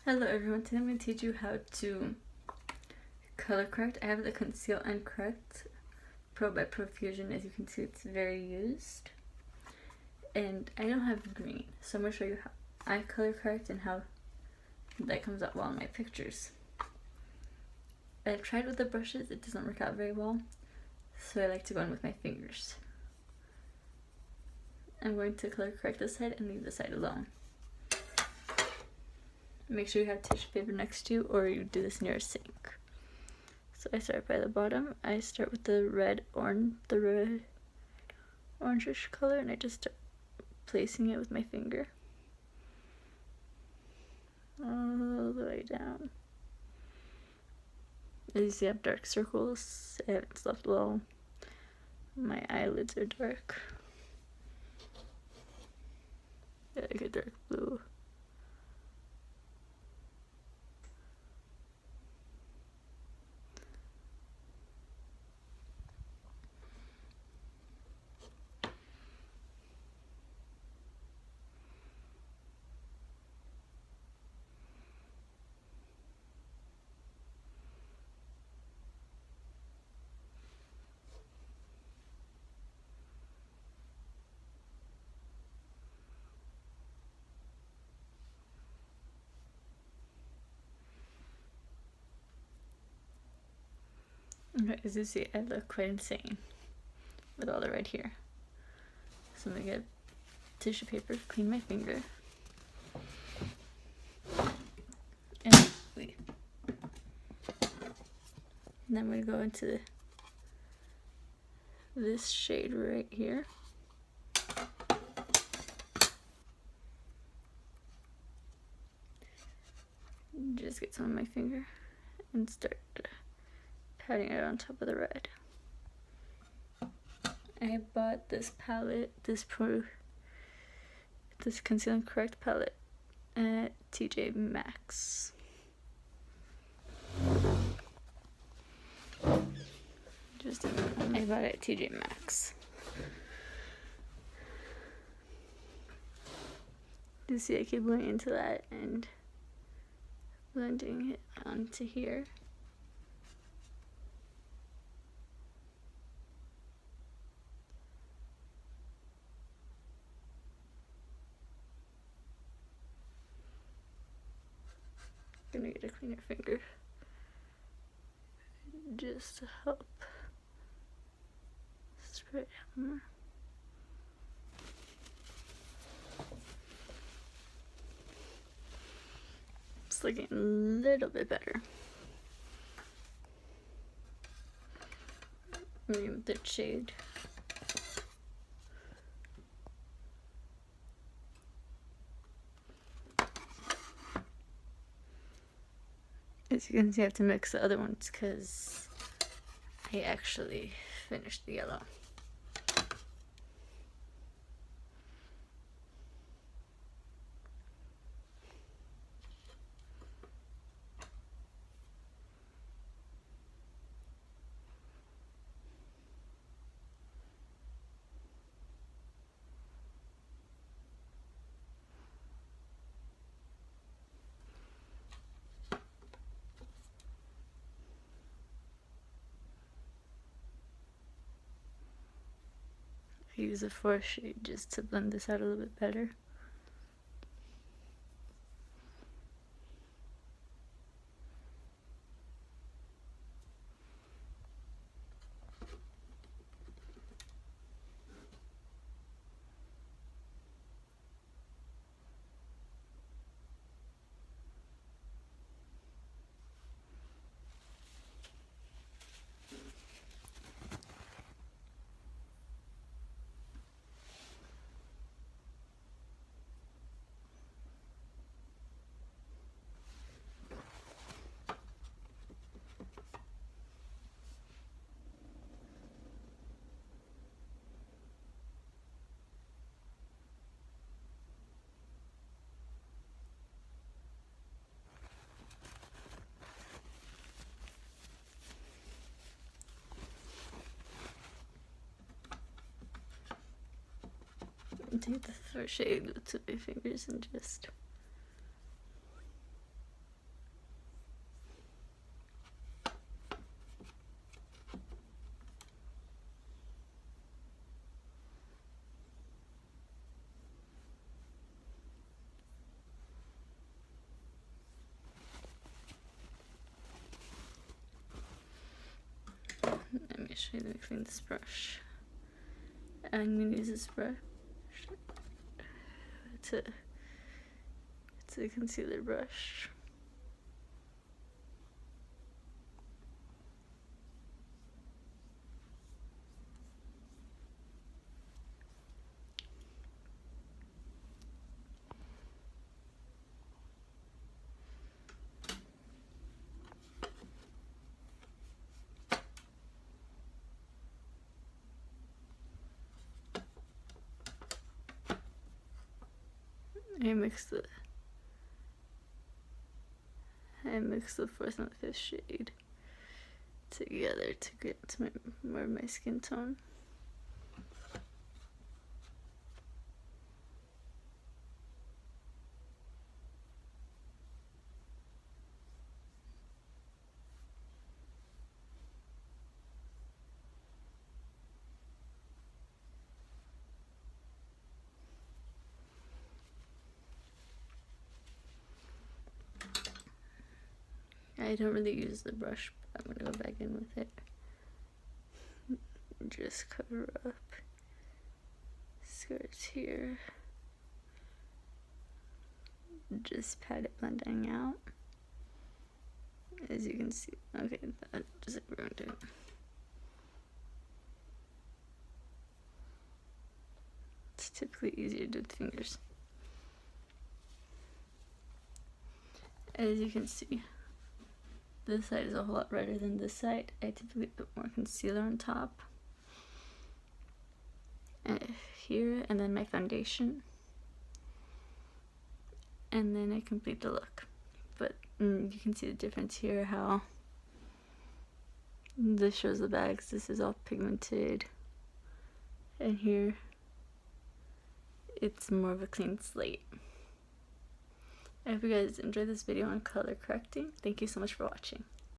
Hello everyone, today I'm going to teach you how to color correct. I have the Conceal and Correct Pro by Profusion. As you can see, it's very used. And I don't have green, so I'm going to show you how I color correct and how that comes out well in my pictures. I've tried with the brushes, it doesn't work out very well, so I like to go in with my fingers. I'm going to color correct this side and leave this side alone. Make sure you have tissue paper next to you or you do this near a sink. So I start by the bottom. I start with the red orangish color, and I just start placing it with my finger all the way down. As you see, I have dark circles. I haven't slept well. My eyelids are dark. I like a dark blue. Okay, as you see, I look quite insane with all the red here. So I'm gonna get tissue paper, clean my finger, and then I'm gonna go into this shade right here. Just get some on my finger and start patting it on top of the red. I bought this palette, this Conceal and Correct palette at TJ Maxx. I bought it at TJ Maxx. You see, I keep going into that and blending it onto here. I'm gonna get a cleaner finger just to help spread out more. It's looking a little bit better. Maybe with the shade. As you can see, I have to mix the other ones because I actually finished the yellow. I use a 4th shade just to blend this out a little bit better. And take the 4th shade with my fingers and just Let me clean this brush. I'm gonna use this brush to concealer brush. I mix the fourth and the fifth shade together to get to more of my skin tone. I don't really use the brush, but I'm gonna go back in with it. Just cover up skirts here. Just pat it blending out. As you can see, okay, that just ruined it. It's typically easier to do with fingers. As you can see, this side is a whole lot redder than this side. I typically put more concealer on top. Here, and then my foundation. And then I complete the look. But you can see the difference here, how this shows the bags. This is all pigmented. And here, it's more of a clean slate. I hope you guys enjoyed this video on color correcting. Thank you so much for watching.